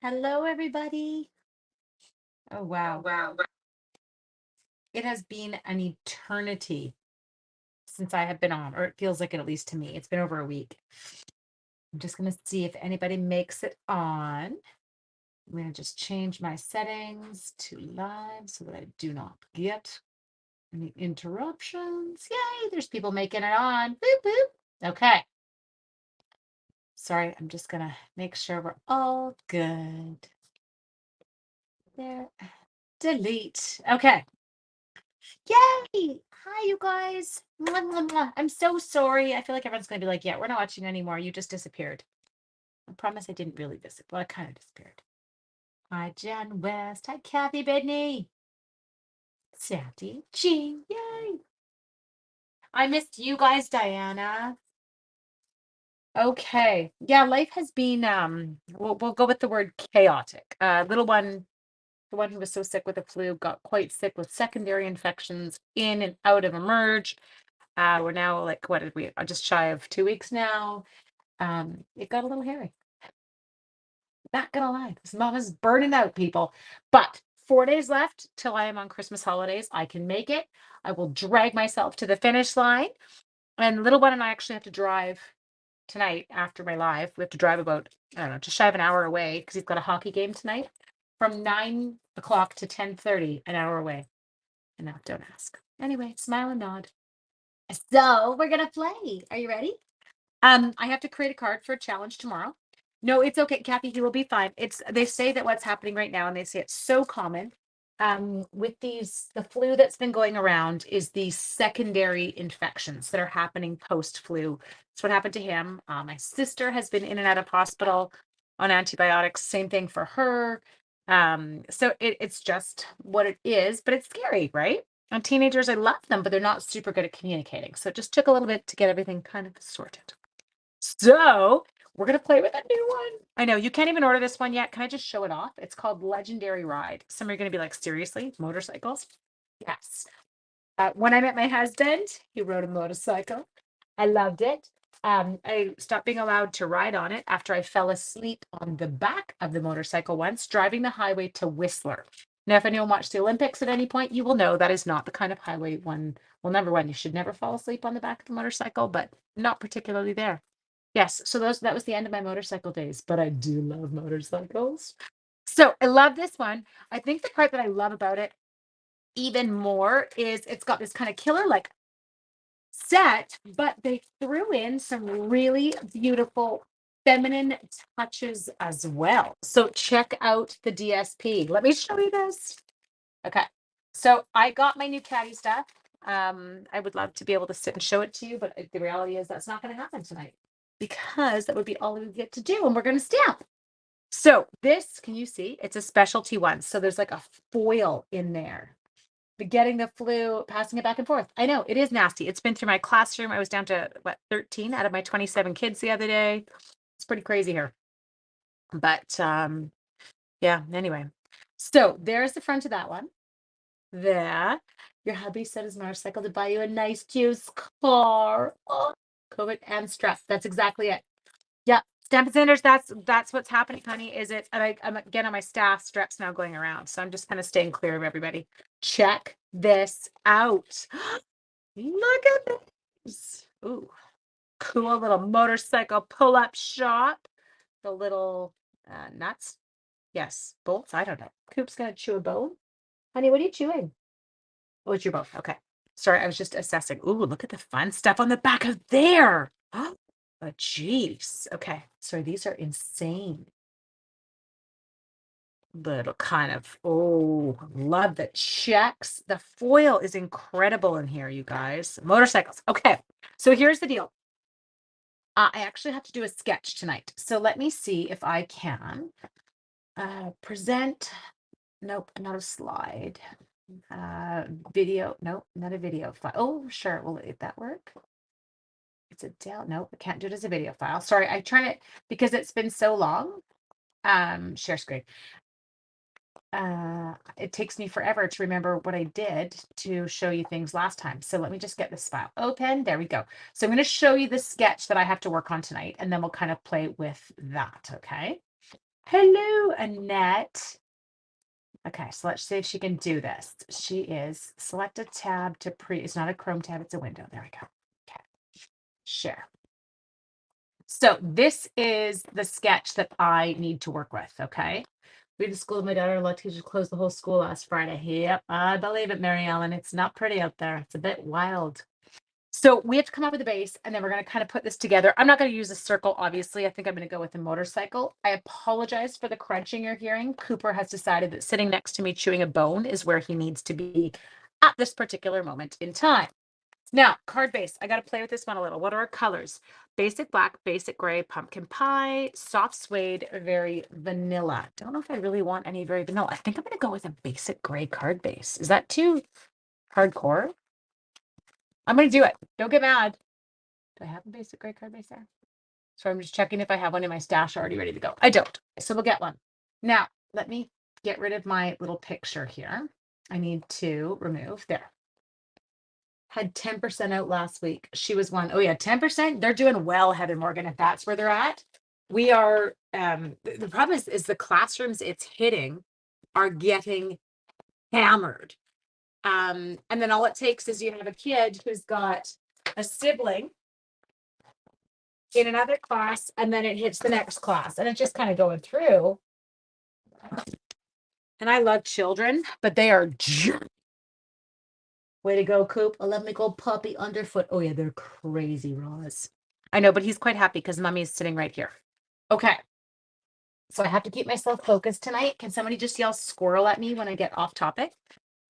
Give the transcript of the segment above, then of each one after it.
Hello, everybody. Oh, wow. It has been an eternity since I have been on, or it feels like it, at least to me. It's been over a week. I'm just going to see if anybody makes it on. I'm going to just change my settings to live so that I do not get any interruptions. Yay, there's people making it on. Boop, boop. Okay. Sorry, I'm just going to make sure we're all good. There. Delete. Okay. Yay! Hi, you guys. Mwah, mwah, mwah. I'm so sorry. I feel like everyone's going to be like, yeah, we're not watching anymore. You just disappeared. I promise I didn't really visit. Well, I kind of disappeared. Hi, Jen West. Hi, Kathy Bidney. Sandy G. Yay. I missed you guys, Diana. Okay. Yeah, life has been we'll go with the word chaotic. Little one, the one who was so sick with the flu, got quite sick with secondary infections in and out of emerge. We're now like, what did we, just shy of 2 weeks now. It got a little hairy. Not gonna lie, this mama's burning out, people. But 4 days left till I am on Christmas holidays. I can make it. I will drag myself to the finish line. And little one and I actually have to drive tonight after my live. We have to drive about, I don't know, just shy of an hour away because he's got a hockey game tonight from 9 o'clock to 10:30, an hour away. And now don't ask. Anyway, smile and nod. So we're gonna play. Are you ready? I have to create a card for a challenge tomorrow. No, it's okay, Kathy. You will be fine. It's they say that what's happening right now, and they say it's so common. With the flu that's been going around is these secondary infections that are happening post flu. That's what happened to him. My sister has been in and out of hospital on antibiotics. Same thing for her. So it's just what it is, but it's scary, right? And teenagers, I love them, but they're not super good at communicating. So it just took a little bit to get everything kind of sorted. So we're gonna play with a new one. I know you can't even order this one yet. Can I just show it off? It's called Legendary Ride. Some are gonna be like, seriously, motorcycles? Yes. When I met my husband, he rode a motorcycle. I loved it. I stopped being allowed to ride on it after I fell asleep on the back of the motorcycle once, driving the highway to Whistler. Now, if anyone watched the Olympics at any point, you will know that is not the kind of highway one. Well, number one, you should never fall asleep on the back of the motorcycle, but not particularly there. Yes, so that was the end of my motorcycle days, but I do love motorcycles. So I love this one. I think the part that I love about it even more is it's got this kind of killer like set, but they threw in some really beautiful feminine touches as well. So check out the DSP. Let me show you this. Okay. So I got my new caddy stuff. I would love to be able to sit and show it to you, but the reality is that's not going to happen tonight because that would be all we get to do, and we're going to stamp. So this, can you see? It's a specialty one. So there's like a foil in there. But getting the flu, passing it back and forth. I know it is nasty. It's been through my classroom. I was down to what, 13 out of my 27 kids the other day. It's pretty crazy here. But yeah, anyway. So there's the front of that one. There. Your hubby said his motorcycle to buy you a nice juice car. Oh, COVID and stress. That's exactly it. Yeah. Stamp and Sanders, that's what's happening, honey. Is it? And I'm again on my staff straps now going around. So I'm just kind of staying clear of everybody. Check this out. Look at this. Ooh, cool little motorcycle pull-up shop. The little nuts. Yes, bolts. I don't know. Coop's gonna chew a bone. Honey, what are you chewing? Oh, it's your bone. Okay. Sorry, I was just assessing. Ooh, look at the fun stuff on the back of there. Oh, jeez. Okay. Sorry, these are insane. Little kind of, oh, love the checks. The foil is incredible in here, you guys. Motorcycles. Okay. So here's the deal. I actually have to do a sketch tonight. So let me see if I can present. Nope, not a slide. Video. Nope, not a video file. Oh, sure. Will that work? It's a down. Nope, I can't do it as a video file. Sorry, I try it because it's been so long. Share screen. It takes me forever to remember what I did to show you things last time. So let me just get this file open. There we go. So I'm going to show you the sketch that I have to work on tonight, and then we'll kind of play with that. Okay. Hello, Annette. Okay, so let's see if she can do this. She is select a tab to it's not a Chrome tab, it's a window. There we go. Okay, share. So this is the sketch that I need to work with. Okay. We had the school of my daughter, let teachers closed the whole school last Friday. Yep, I believe it, Mary Ellen. It's not pretty out there. It's a bit wild. So we have to come up with a base and then we're going to kind of put this together. I'm not going to use a circle, obviously. I think I'm going to go with a motorcycle. I apologize for the crunching you're hearing. Cooper has decided that sitting next to me chewing a bone is where he needs to be at this particular moment in time. Now, card base. I got to play with this one a little. What are our colors? Basic black, basic gray, pumpkin pie, soft suede, very vanilla. Don't know if I really want any very vanilla. I think I'm going to go with a basic gray card base. Is that too hardcore? I'm going to do it. Don't get mad. Do I have a basic gray card base there? So I'm just checking if I have one in my stash already ready to go. I don't. So we'll get one. Now, let me get rid of my little picture here. I need to remove there. Had 10% out last week. She was one. Oh yeah, 10%. They're doing well, Heather Morgan, if that's where they're at. We are the problem is the classrooms it's hitting are getting hammered. And then all it takes is you have a kid who's got a sibling in another class, and then it hits the next class, and it's just kind of going through. And I love children, but they are way to go, Coop. I love my gold puppy underfoot. Oh yeah, they're crazy, Roz. I know, but he's quite happy because Mommy is sitting right here. Okay. So I have to keep myself focused tonight. Can somebody just yell squirrel at me when I get off topic?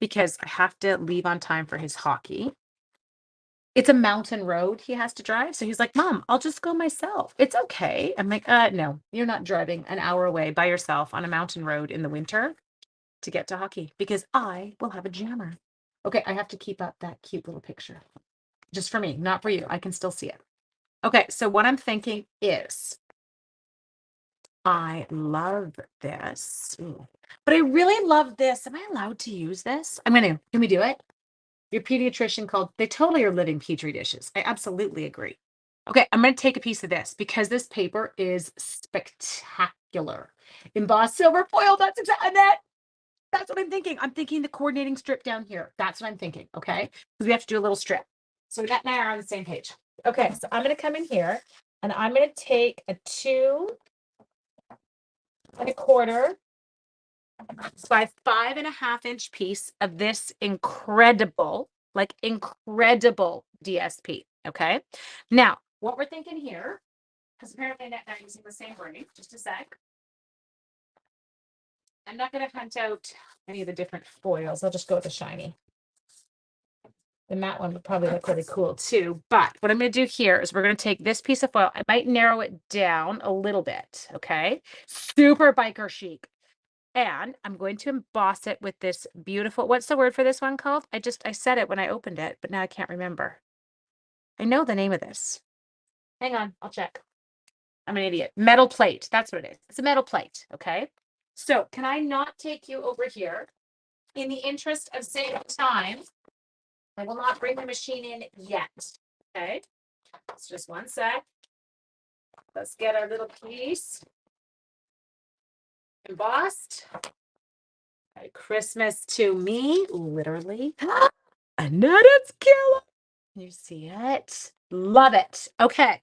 Because I have to leave on time for his hockey. It's a mountain road he has to drive. So he's like, Mom, I'll just go myself. It's okay. I'm like, no, you're not driving an hour away by yourself on a mountain road in the winter to get to hockey because I will have a jammer. Okay, I have to keep up that cute little picture. Just for me, not for you. I can still see it. Okay, so what I'm thinking is I love this. Ooh. But I really love this. Am I allowed to use this? Can we do it? Your pediatrician called, they totally are living petri dishes. I absolutely agree. Okay, I'm going to take a piece of this because this paper is spectacular. Embossed silver foil, that's exactly that. That's what I'm thinking. I'm thinking the coordinating strip down here. That's what I'm thinking, okay? Because we have to do a little strip. So Annette and I are on the same page. Okay, so I'm going to come in here and I'm going to take a 2 1/4 by 5.5-inch piece of this incredible DSP. Okay. Now, what we're thinking here, because apparently Annette and I are using the same brain, just a sec. I'm not going to hunt out any of the different foils. I'll just go with the shiny. The matte one would probably look really cool too. But what I'm going to do here is we're going to take this piece of foil. I might narrow it down a little bit. Okay. Super biker chic. And I'm going to emboss it with this beautiful, what's the word for this one called? I said it when I opened it, but now I can't remember. I know the name of this. Hang on, I'll check. I'm an idiot. Metal plate. That's what it is. It's a metal plate. Okay. So can I not take you over here? In the interest of saving time, I will not bring the machine in yet. Okay. It's just one sec. Let's get our little piece embossed. Christmas to me, literally. Annette, it's killer. Can you see it? Love it. Okay.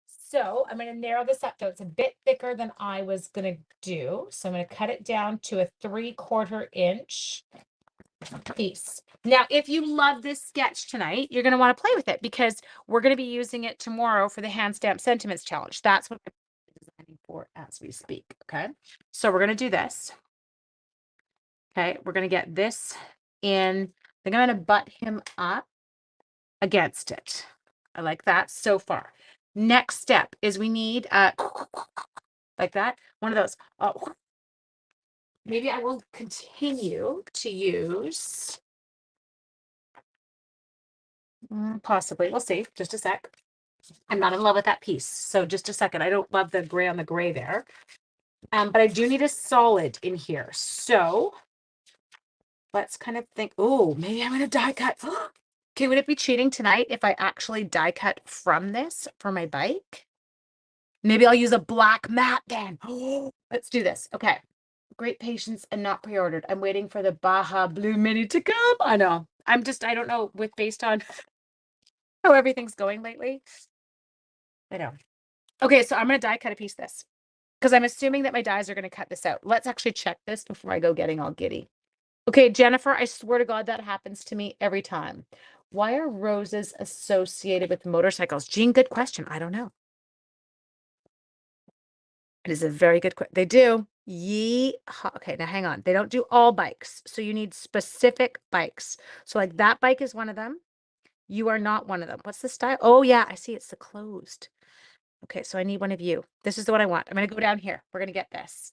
So I'm going to narrow this up. So it's a bit thicker than I was going to do. So I'm going to cut it down to a 3/4 inch piece. Now, if you love this sketch tonight, you're going to want to play with it because we're going to be using it tomorrow for the hand stamp sentiments challenge. That's what I'm designing for as we speak. Okay. So we're going to do this. Okay. We're going to get this in. I think I'm going to butt him up against it. I like that so far. Next step is we need like that, one of those. Maybe I will continue to use possibly. We'll see. Just a sec. I'm not in love with that piece. So just a second. I don't love the gray on the gray there. But I do need a solid in here. So let's kind of think. Oh, maybe I'm going to die cut. Okay, would it be cheating tonight if I actually die cut from this for my bike? Maybe I'll use a black mat then. Let's do this. Okay. Great patience and not pre-ordered. I'm waiting for the Baja Blue Mini to come. I know. I don't know based on how everything's going lately. I know. Okay, so I'm going to die cut a piece of this because I'm assuming that my dies are going to cut this out. Let's actually check this before I go getting all giddy. Okay, Jennifer, I swear to God that happens to me every time. Why are roses associated with motorcycles? Jean, good question. I don't know. It is a very good question. They do. Okay, now hang on. They don't do all bikes. So you need specific bikes. So like that bike is one of them. You are not one of them. What's the style? Oh yeah, I see it's the closed. Okay, so I need one of you. This is the one I want. I'm going to go down here. We're going to get this.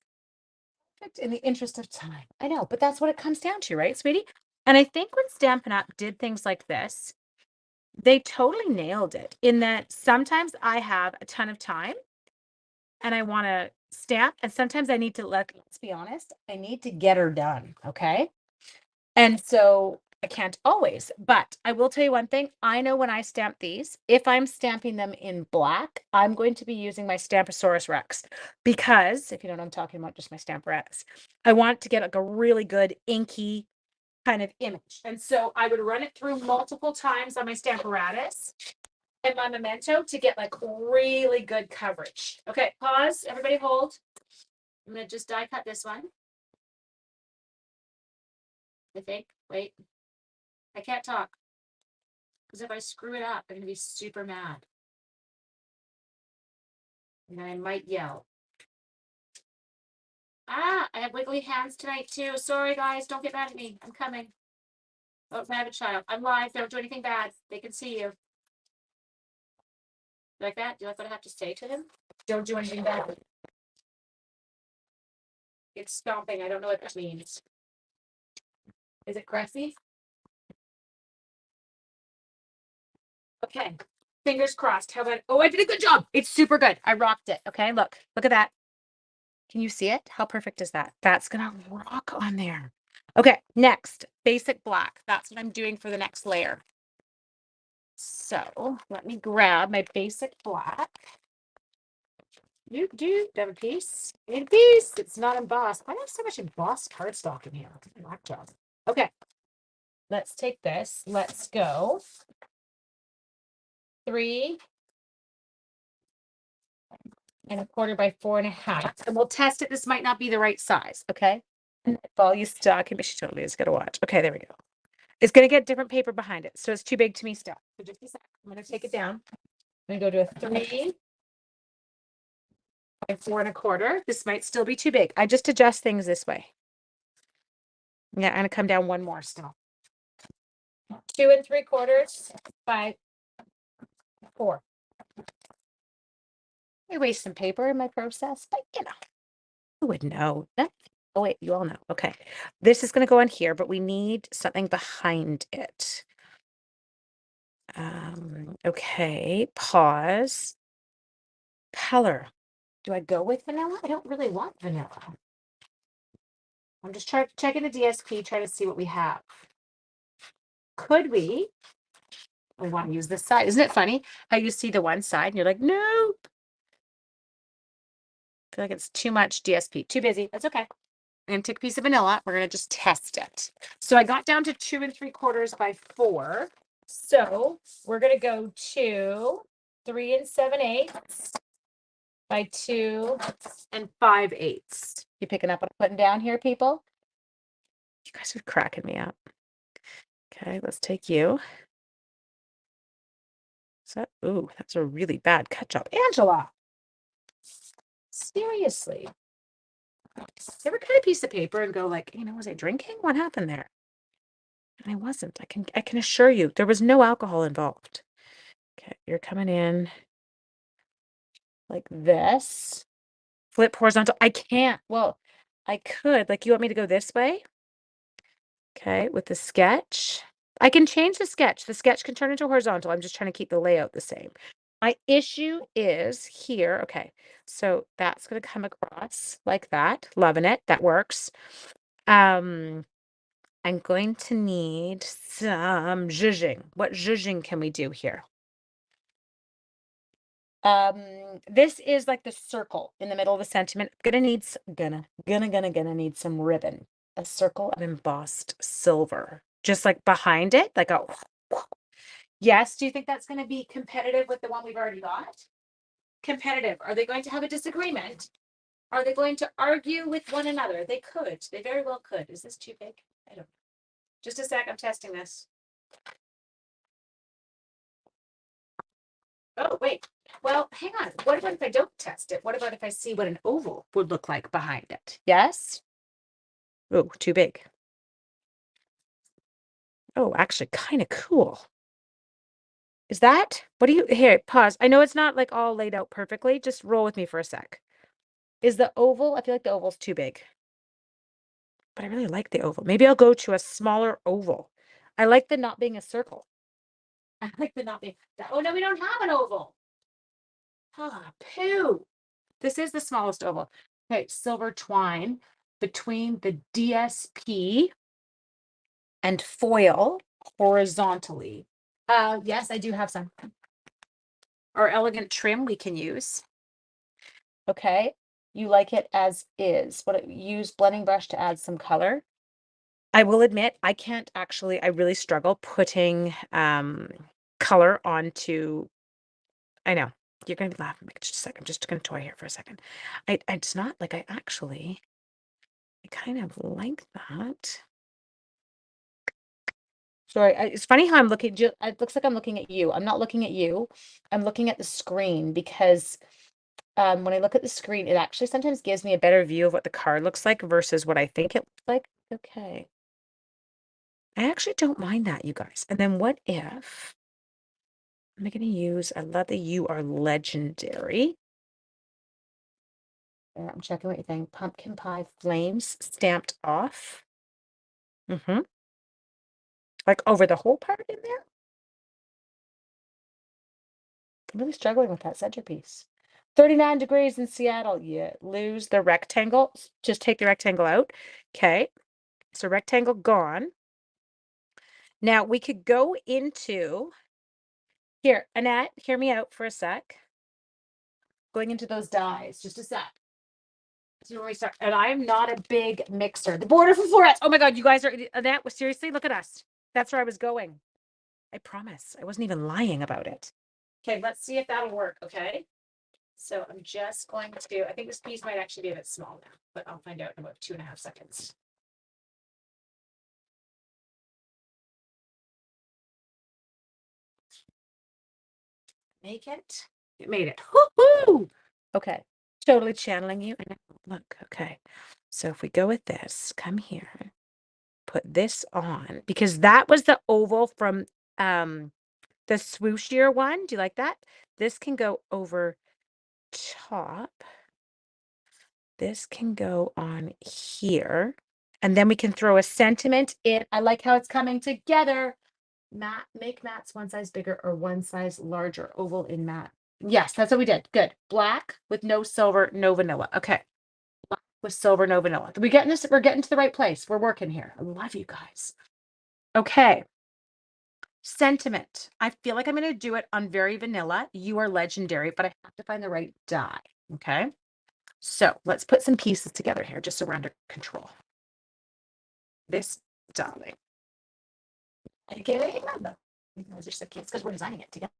In the interest of time. I know, but that's what it comes down to, right, sweetie? And I think when Stampin' Up! Did things like this, they totally nailed it in that sometimes I have a ton of time and I want to stamp, and sometimes I need to let's be honest, I need to get her done. Okay. And so I can't always, but I will tell you one thing. I know when I stamp these, if I'm stamping them in black, I'm going to be using my Stamposaurus Rex because if you don't know what I'm talking about, just my Stamparatus. I want to get like a really good inky kind of image. And so I would run it through multiple times on my Stamparatus and my Memento to get like really good coverage. Okay, pause. Everybody hold. I'm going to just die cut this one. I think. Wait. I can't talk. Because if I screw it up, I'm going to be super mad. And then I might yell. Ah, I have wiggly hands tonight too. Sorry, guys. Don't get mad at me. I'm coming. Oh, I have a child. I'm live. Don't do anything bad. They can see you. Like that? Do you like what I have to say to him? Don't do anything bad. It's stomping. I don't know what that means. Is it Cressy? Okay. Fingers crossed. How about, oh, I did a good job. It's super good. I rocked it. Okay. Look at that. Can you see it? How perfect is that? That's going to rock on there. Okay. Next, basic black. That's what I'm doing for the next layer. So let me grab my basic black. Do have a piece. Need a piece. It's not embossed. Why do I have so much embossed cardstock in here? Black job. Okay. Let's take this. Let's go 3 1/4 by 4.5. And we'll test it. This might not be the right size. Okay. Ball you stuck. Maybe she totally is. Gotta watch. Okay, there we go. It's gonna get different paper behind it. So it's too big to me still. So just a sec. I'm gonna take it down. I'm gonna go to a 3 by 4 1/4. This might still be too big. I just adjust things this way. Yeah, I'm gonna come down one more still. 2 3/4 by 4. I waste some paper in my process, but you know, who would know? Oh wait, you all know. Okay. This is gonna go on here, but we need something behind it. Okay, pause. Color. Do I go with vanilla? I don't really want vanilla. I'm just checking the DSP, trying to see what we have. Could we want to use this side? Isn't it funny how you see the one side and you're like, nope. I feel like it's too much DSP. Too busy. That's okay. I'm gonna take a piece of vanilla. We're gonna just test it. So I got down to 2 3/4 by 4. So we're gonna go to 3 7/8 by 2 5/8. You picking up what I'm putting down here, people? You guys are cracking me up. Okay, let's take you. Ooh, that's a really bad cut job. Angela! Seriously. You ever cut a piece of paper and go like, was I drinking? What happened there? And I wasn't. I can assure you there was no alcohol involved. Okay, you're coming in like this. Flip horizontal. I can't. Well, I could. Like, you want me to go this way? Okay, with the sketch. I can change the sketch. The sketch can turn into horizontal. I'm just trying to keep the layout the same. My issue is here. Okay, so that's going to come across like that. Loving it. That works. I'm going to need some zhuzhing. What zhuzhing can we do here? This is like the circle in the middle of the sentiment. Gonna need gonna need some ribbon. A circle of embossed silver, just like behind it, like a. Yes. Do you think that's going to be competitive with the one we've already got? Competitive. Are they going to have a disagreement? Are they going to argue with one another? They could. They very well could. Is this too big? I don't know. Just a sec. I'm testing this. Oh, wait. Well, hang on. What about if I don't test it? What about if I see what an oval would look like behind it? Yes? Oh, too big. Oh, actually, kind of cool. Is that? What do you, here, pause. I know it's not like all laid out perfectly. Just roll with me for a sec. Is the oval, I feel like the oval's too big. But I really like the oval. Maybe I'll go to a smaller oval. I like the not being a circle. I like the not being, oh no, we don't have an oval. Ah, poo. This is the smallest oval. Okay, silver twine between the DSP and foil horizontally. Yes, I do have some. Our elegant trim we can use. Okay, you like it as is. What, use blending brush to add some color. I will admit I can't actually, I really struggle putting color onto, I know you're gonna be laughing. Just a second. I'm just gonna toy here for a second. It's not like I kind of like that. Sorry, it's funny how I'm looking. It looks like I'm looking at you. I'm not looking at you. I'm looking at the screen because when I look at the screen, it actually sometimes gives me a better view of what the card looks like versus what I think it looks like. Okay. I actually don't mind that, you guys. And then what if I'm going to use, I love that you are legendary. I'm checking what you think. Pumpkin pie flames stamped off. Like over the whole part in there. I'm really struggling with that centerpiece. 39 degrees in Seattle. Yeah, lose the rectangle. Just take the rectangle out. Okay. So rectangle gone. Now we could go into here, Annette, hear me out for a sec. Going into those dies, just a sec. So when we start, and I'm not a big mixer. The border for florets. Oh my God, you guys are, Annette, seriously, look at us. That's where I was going. I promise. I wasn't even lying about it. Okay, let's see if that'll work. Okay. So I'm just going to, I think this piece might actually be a bit small now, but I'll find out in about 2.5 seconds. Make it. It made it. Woo-hoo! Okay. Totally channeling you. Look, okay. So if we go with this, come here, put this on, because that was the oval from the swooshier one. Do you like that? This can go over top. This can go on here. And then we can throw a sentiment in. I like how it's coming together. Matte, make mattes one size bigger or one size larger. Oval in matte. Yes, that's what we did. Good. Black with no silver, no vanilla. Okay. Black with silver, no vanilla. We getting this? We're getting to the right place. We're working here. I love you guys. Okay. Sentiment. I feel like I'm going to do it on very vanilla. You are legendary, but I have to find the right die. Okay. So let's put some pieces together here just so we're under control. This darling. Okay, you guys are so cute. It's because we're designing it together.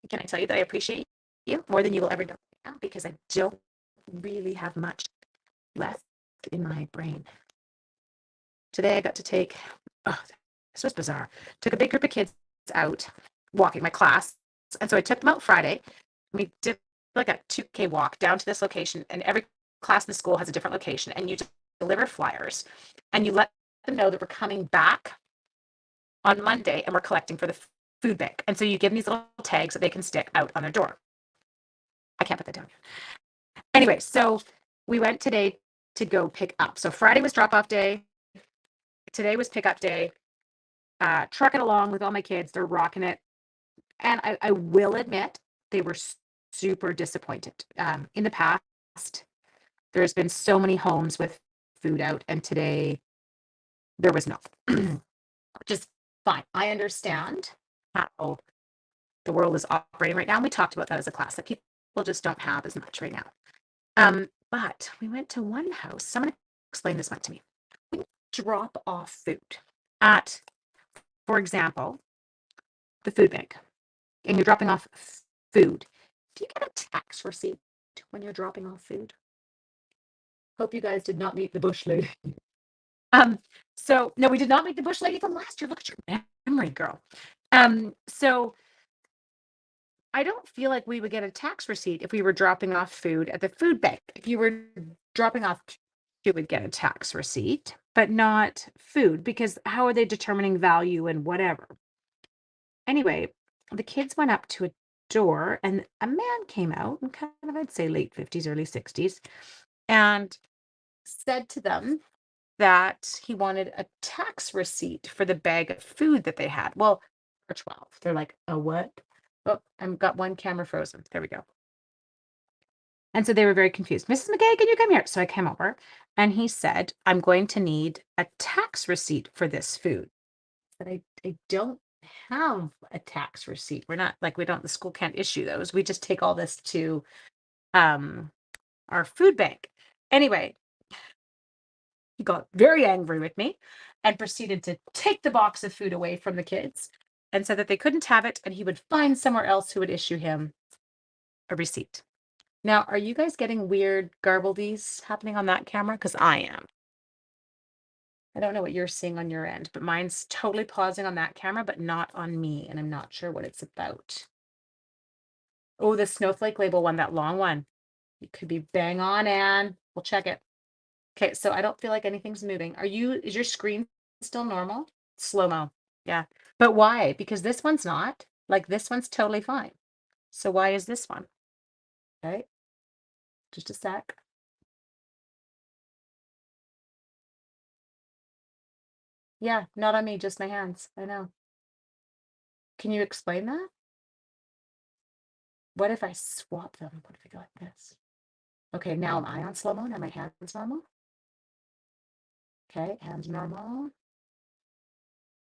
Can I tell you that I appreciate you more than you will ever know now because I don't really have much left in my brain. Today I got to take, oh, this was bizarre. Took a big group of kids out walking my class. And so I took them out Friday. We did like a 2K walk down to this location, and every class in the school has a different location, and you deliver flyers and you let them know that we're coming back on Monday and we're collecting for the food bank. And so you give them these little tags that they can stick out on their door. I can't put that down. Anyway, so we went today to go pick up. So Friday was drop off day. Today was pickup day. Trucking along with all my kids. They're rocking it. And I will admit, they were super disappointed. In the past, there's been so many homes with food out, and today there was no. Which is fine. I understand how the world is operating right now. And we talked about that as a class, that people just don't have as much right now. But we went to one house. Someone explained this one to me. We drop off food at, for example, the food bank, and you're dropping off food. Do you get a tax receipt when you're dropping off food? Hope you guys did not meet the bush lady. So no, we did not meet the bush lady from last year. Look at your memory, girl. So I don't feel like we would get a tax receipt if we were dropping off food at the food bank. If you were dropping off, you would get a tax receipt, but not food, because how are they determining value and whatever? Anyway, the kids went up to a door and a man came out, and kind of, I'd say late 50s, early 60s, and said to them that he wanted a tax receipt for the bag of food that they had. Well, for 12. They're like, a what? Oh, I've got one camera frozen. There we go. And so they were very confused. Mrs. McKay, can you come here? So I came over and he said, I'm going to need a tax receipt for this food. But I don't have a tax receipt. We're not like, the school can't issue those. We just take all this to our food bank. Anyway, he got very angry with me and proceeded to take the box of food away from the kids and said that they couldn't have it and he would find somewhere else who would issue him a receipt. Now, are you guys getting weird garbledies happening on that camera? Because I am. I don't know what you're seeing on your end, but mine's totally pausing on that camera, but not on me. And I'm not sure what it's about. Oh, the snowflake label one, that long one. You could be bang on, Anne. We'll check it. Okay, so I don't feel like anything's moving. Is your screen still normal? Slow-mo. Yeah. But why? Because this one's not. Like, this one's totally fine. So why is this one? Okay. Just a sec. Yeah, not on me, just my hands. I know. Can you explain that? What if I swap them? What if I go like this? Okay, now am I on slow-mo? Now my hands normal? Okay, hands normal.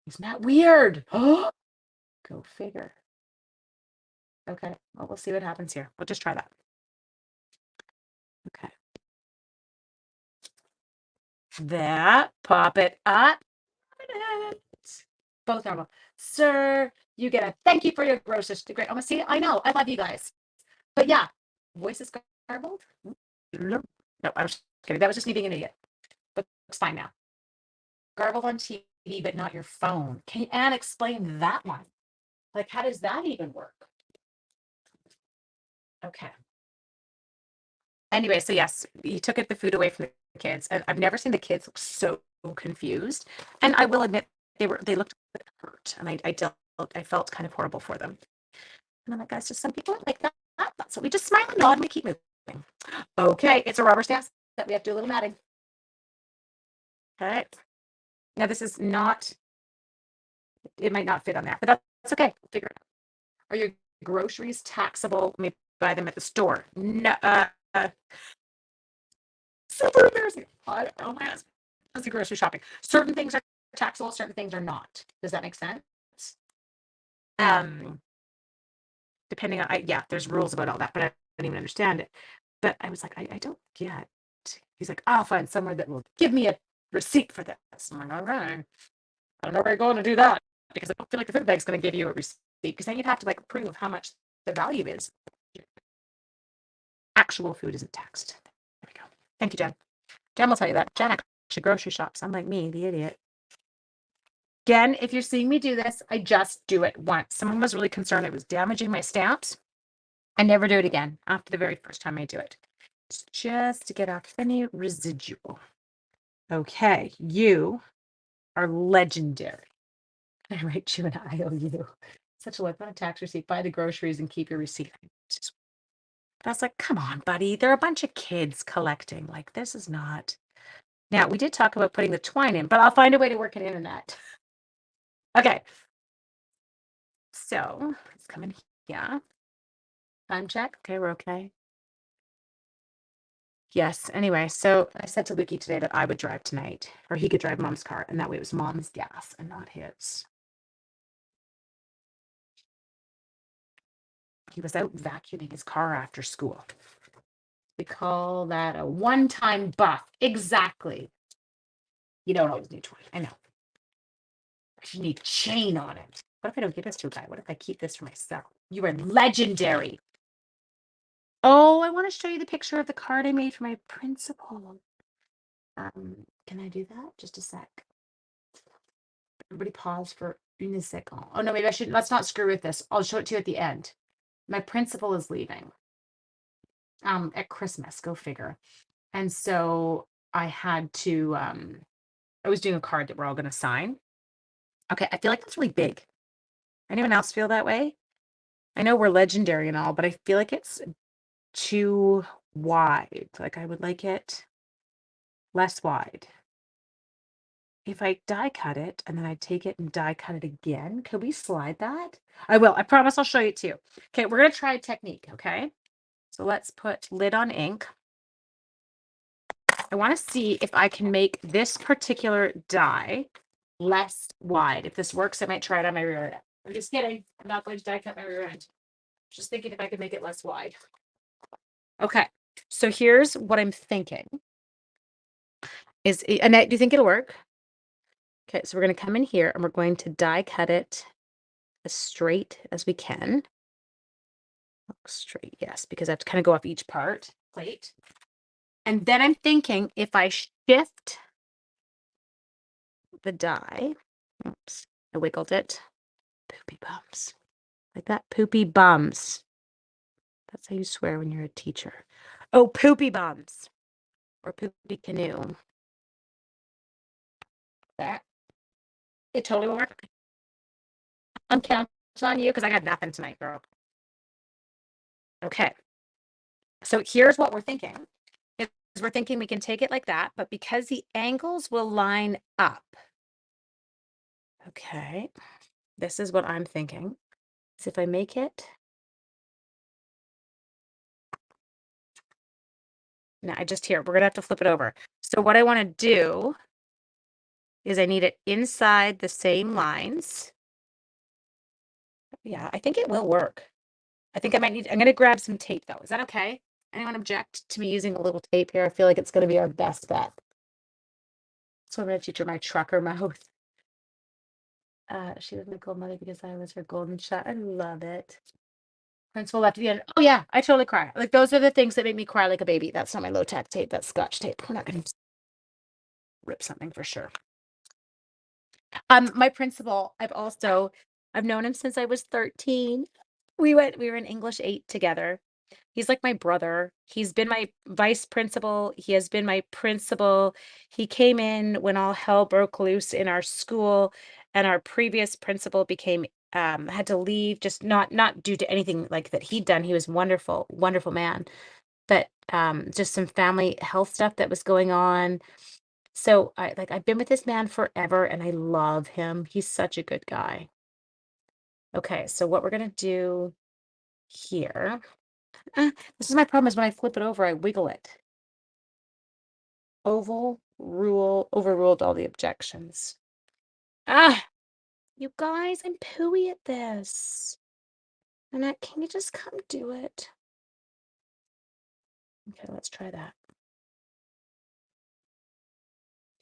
Isn't that weird? Oh, go figure. Okay, well, we'll see what happens here. We'll just try that. Okay. That, pop it up. Both normal. Sir, you get a thank you for your groceries. Great. Oh, see, I know. I love you guys. But yeah, voice is garbled. No, I was kidding. That was just me being an idiot. But it's fine now. Garbled on TV, but not your phone. Can Anne explain that one? Like, how does that even work? Okay. Anyway, so yes, he took the food away from the kids, and I've never seen the kids look so confused. And I will admit, they looked hurt, and I felt kind of horrible for them. And I'm like, guys, just some people are like that. So we just smile and nod and we keep moving. Okay, it's a rubber stamp that we have to do a little matting. Okay. Now this is not, it might not fit on there, but that's okay. We'll figure it out. Are your groceries taxable? Let me buy them at the store. No, super embarrassing. Oh my husband does the grocery shopping. Certain things are taxable, certain things are not. Does that make sense? Depending on, yeah, there's rules about all that, but I don't even understand it. But I was like, I don't get. He's like, I'll find somewhere that will give me a receipt for this. I'm like, okay. I don't know where you're going to do that, because I don't feel like the food bank's going to give you a receipt, because then you'd have to like prove how much the value is. Actual food isn't taxed. There we go. Thank you, Jen. Jen will tell you that. Jen actually grocery shops, unlike me, the idiot. Again, if you're seeing me do this, I just do it once. Someone was really concerned it was damaging my stamps. I never do it again after the very first time I do it. It's just to get off any residual. Okay, you are legendary. I write you an IOU. Such a look on a tax receipt, buy the groceries and keep your receipt. I was like, come on, buddy. They're a bunch of kids collecting. Like, this is not. Now, we did talk about putting the twine in, but I'll find a way to work an internet. Okay. So let's come in here. Time check. Okay, we're okay. Yes. Anyway, so I said to Lukey today that I would drive tonight, or he could drive mom's car, and that way it was mom's gas and not his. He was out vacuuming his car after school. We call that a one-time buff. Exactly. You don't always need 20. I know. You need chain on it. What if I don't give this to a guy? What if I keep this for myself? You are legendary. Oh, I want to show you the picture of the card I made for my principal. Can I do that? Just a sec. Everybody pause for une second. Oh no, maybe I should. Let's not screw with this. I'll show it to you at the end. My principal is leaving. At Christmas. Go figure. And so I had to. I was doing a card that we're all going to sign. Okay, I feel like that's really big. Anyone else feel that way? I know we're legendary and all, but I feel like it's too wide. Like I would like it less wide. If I die cut it and then I take it and die cut it again, could we slide that? I will. I promise I'll show you too. Okay, we're going to try a technique, okay? So let's put lid on ink. I want to see if I can make this particular die less wide. If this works, I might try it on my rear end. I'm just kidding. I'm not going to die cut my rear end. Just thinking if I could make it less wide. Okay, so here's what I'm thinking. Annette, do you think it'll work? Okay, so we're going to come in here and we're going to die cut it as straight as we can. Straight, yes, because I have to kind of go off each plate. And then I'm thinking if I shift the die, oops, I wiggled it. Poopy bums. Like that, poopy bums. That's how you swear when you're a teacher. Oh, poopy bums. Or poopy canoe. That. It totally worked. I'm counting on you because I got nothing tonight, girl. Okay. So here's what we're thinking. We're thinking we can take it like that, but because the angles will line up. Okay. This is what I'm thinking. Is if I make it. Now we're going to have to flip it over. So what I want to do is I need it inside the same lines. Yeah, I think it will work. I think I'm going to grab some tape though. Is that okay? Anyone object to me using a little tape here? I feel like it's going to be our best bet. So I'm going to teach her my trucker mouth. She was my gold mother because I was her golden shot. I love it. Principal left at the end. Oh yeah, I totally cry. Like those are the things that make me cry like a baby. That's not my low tack tape. That's Scotch tape. We're not going to rip something for sure. My principal, I've known him since I was 13. We were in English 8 together. He's like my brother. He's been my vice principal. He has been my principal. He came in when all hell broke loose in our school, and our previous principal had to leave, just not due to anything like that he'd done. He was wonderful, wonderful man, but just some family health stuff that was going on. So I've been with this man forever and I love him. He's such a good guy. Okay, so what we're gonna do here. This is my problem is when I flip it over, I wiggle it. Overruled all the objections. You guys, I'm pooey at this. Annette, can you just come do it? Okay, let's try that.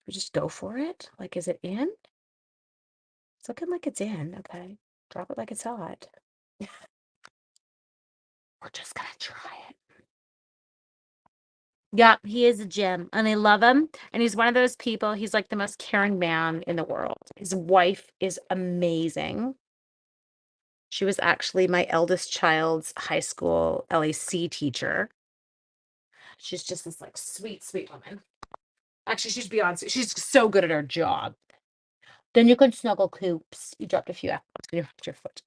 We just go for it? Like, is it in? It's looking like it's in. Okay. Drop it like it's hot. We're just gonna try it. Yeah, he is a gem and I love him. And he's one of those people, he's like the most caring man in the world. His wife is amazing. She was actually my eldest child's high school LAC teacher. She's just this like sweet, sweet woman. Actually, she's beyond. She's so good at her job. Then you can snuggle Coops. You dropped a few apples on your foot.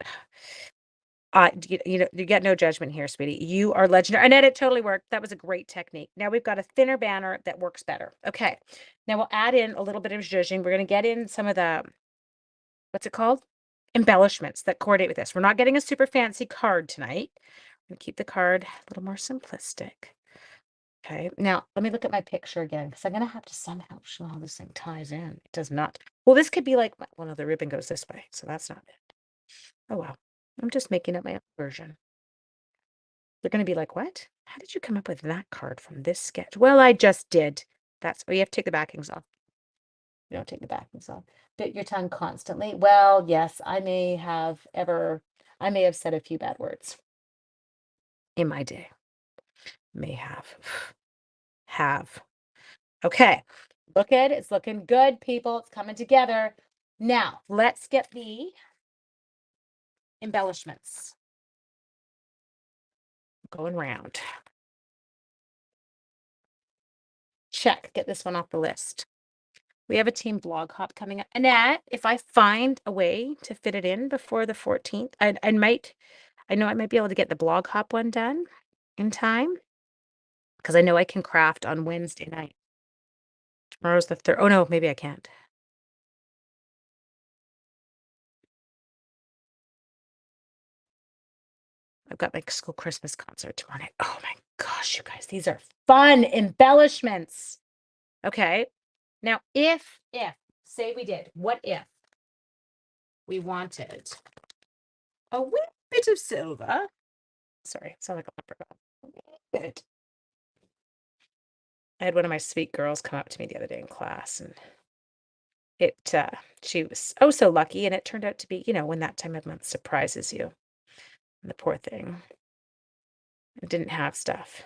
You get no judgment here, sweetie. You are legendary. Annette, it totally worked. That was a great technique. Now we've got a thinner banner that works better. Okay. Now we'll add in a little bit of zhuzhing. We're going to get in some of the, what's it called? Embellishments that coordinate with this. We're not getting a super fancy card tonight. We're going to keep the card a little more simplistic. Okay, now let me look at my picture again because I'm going to have to somehow show how this thing ties in. It does not. Well, this could be like, well, no, the ribbon goes this way, so that's not it. Oh, wow. I'm just making up my own version. They're going to be like, what? How did you come up with that card from this sketch? Well, I just did. That's, oh, you have to take the backings off. You don't take the backings off. Bit your tongue constantly. Well, yes, I may have said a few bad words in my day. May have. Have. Okay. Look at it. It's looking good, people. It's coming together. Now, let's get the embellishments going round. Check. Get this one off the list. We have a team blog hop coming up. Annette, if I find a way to fit it in before the 14th, I know I might be able to get the blog hop one done in time because I know I can craft on Wednesday night. Tomorrow's the 3rd. Oh no, maybe I can't. I've got my school Christmas concert tomorrow night. Oh my gosh, you guys, these are fun embellishments. Okay. Now, say we did, what if we wanted a wee bit of silver? Sorry, it sounds like a leprechaun. I had one of my sweet girls come up to me the other day in class, and she was oh so lucky, and it turned out to be, when that time of month surprises you. And the poor thing, it didn't have stuff.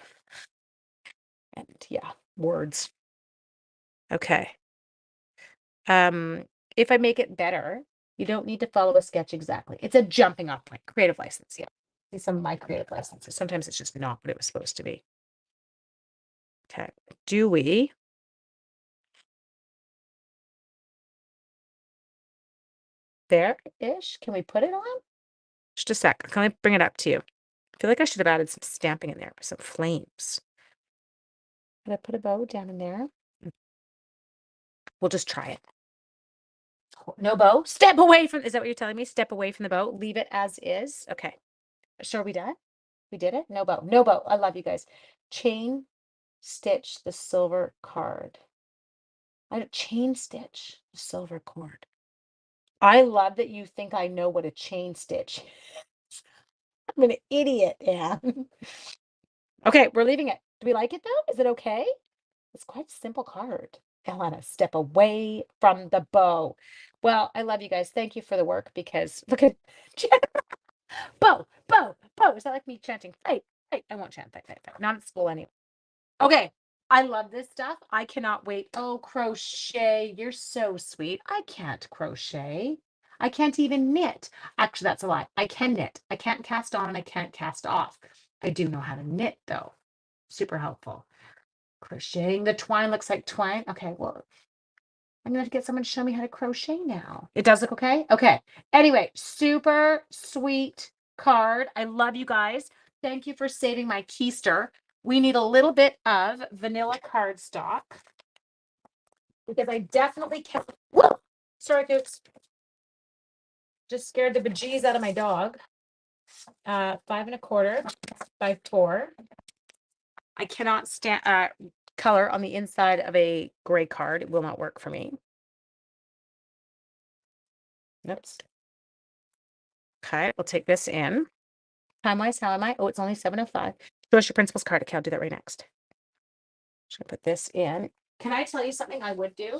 And yeah, words. Okay. If I make it better, you don't need to follow a sketch exactly. It's a jumping off point. Creative license, yeah. See some of my creative licenses. Sometimes it's just not what it was supposed to be. Okay. Do we? There-ish. Can we put it on? Just a sec. Can I bring it up to you? I feel like I should have added some stamping in there, some flames. Did I put a bow down in there? We'll just try it. No bow. Step away from, is that what you're telling me? Step away from the bow. Leave it as is. Okay. Sure, we done? We did it? No bow. No bow. I love you guys. Chain stitch the silver card. I don't chain stitch the silver cord. I love that you think I know what a chain stitch is. I'm an idiot, Anne. Okay, we're leaving it. Do we like it though? Is it okay? It's quite a simple card. Elena, step away from the bow. Well, I love you guys. Thank you for the work because look at bow, bow, bow. Is that like me chanting? Fight, fight. I won't chant fight, fight, fight. Not at school anyway. Okay. I love this stuff. I cannot wait. Oh, crochet. You're so sweet. I can't crochet. I can't even knit. Actually, that's a lie. I can knit. I can't cast on and I can't cast off. I do know how to knit though. Super helpful. Crocheting the twine looks like twine. Okay, well, I'm gonna have to get someone to show me how to crochet now. It does look okay? Okay. Anyway, super sweet card. I love you guys. Thank you for saving my keister. We need a little bit of vanilla cardstock because I definitely can't. Whoa! Sorry, folks. Just scared the bejeez out of my dog. 5 1/4 by 4. I cannot stand color on the inside of a gray card. It will not work for me. Oops. Okay, we'll take this in. Time-wise, how am I? Oh, it's only 7:05. Show us your principal's card. Okay, I'll do that right next. Just gonna put this in. Can I tell you something I would do?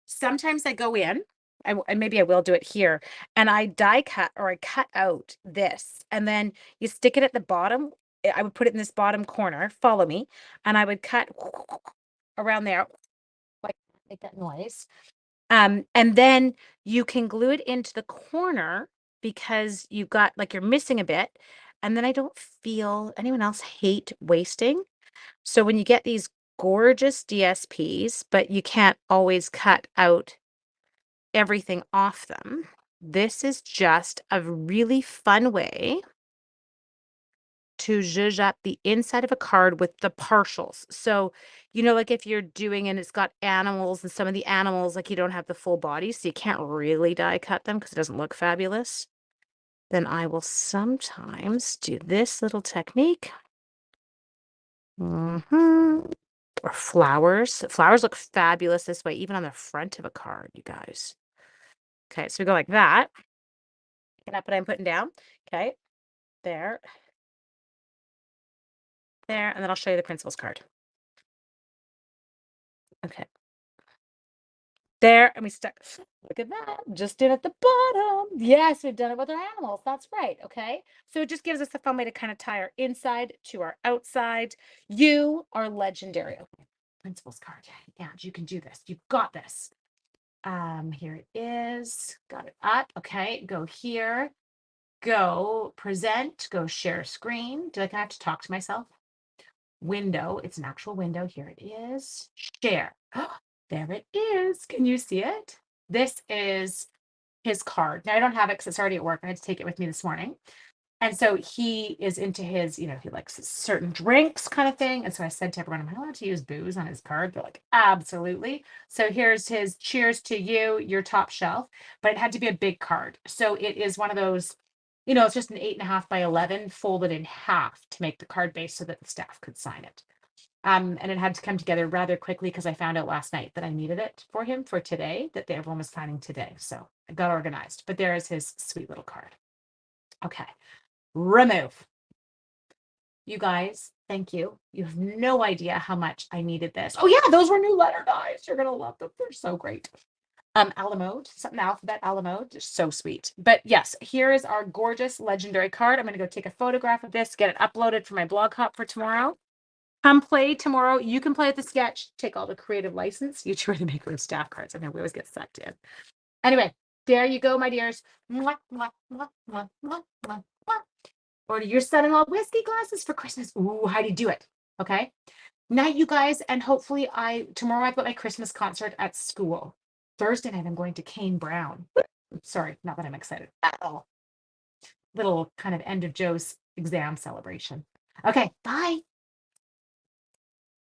Sometimes I go in, and maybe I will do it here, and I die cut or I cut out this, and then you stick it at the bottom. I would put it in this bottom corner, follow me, and I would cut around there, like make that noise. And then you can glue it into the corner because you've got like you're missing a bit. And then I don't feel anyone else hate wasting. So when you get these gorgeous DSPs, but you can't always cut out everything off them, this is just a really fun way to zhuzh up the inside of a card with the partials. So, like if you're doing and it's got animals and some of the animals, like you don't have the full body, so you can't really die cut them because it doesn't look fabulous. Then I will sometimes do this little technique. Or flowers. Flowers look fabulous this way, even on the front of a card, you guys. Okay, so we go like that. Picking up what I'm putting down. Okay, there. there, and then I'll show you the principal's card. Okay. There, and we stuck. Look at that. Just did at the bottom. Yes, we've done it with our animals. That's right. Okay. So it just gives us a fun way to kind of tie our inside to our outside. You are legendary. Okay. Principal's card. Yeah, you can do this. You've got this. Here it is. Got it up. Okay. Go here. Go present. Go share screen. Do I have to talk to myself? Window. It's an actual window. Here it is. Share. There it is. Can you see it? This is his card. Now I don't have it because it's already at work. I had to take it with me this morning. And so he is into his, he likes certain drinks kind of thing. And so I said to everyone, am I allowed to use booze on his card? They're like, absolutely. So here's his cheers to you, your top shelf. But it had to be a big card. So it is one of those, it's just an 8.5 by 11 folded in half to make the card base so that the staff could sign it. And it had to come together rather quickly because I found out last night that I needed it for him for today, that everyone was signing today. So I got organized. But there is his sweet little card. Okay. Remove. You guys, thank you. You have no idea how much I needed this. Oh yeah, those were new letter dies. You're gonna love them. They're so great. Alamode, something alphabet Alamode, just so sweet. But yes, here is our gorgeous legendary card. I'm gonna go take a photograph of this, get it uploaded for my blog hop for tomorrow. Come play tomorrow. You can play at the sketch, take all the creative license. You two are the maker of staff cards. I know we always get sucked in. Anyway, there you go, my dears. Mwah, mwah, mwah, mwah, mwah, mwah, mwah. Order your son-in-law whiskey glasses for Christmas. Ooh, how do you do it? Okay. Night, you guys. And hopefully tomorrow I've got my Christmas concert at school. Thursday night, I'm going to Kane Brown. Sorry, not that I'm excited at all. Little kind of end of Joe's exam celebration. Okay, bye.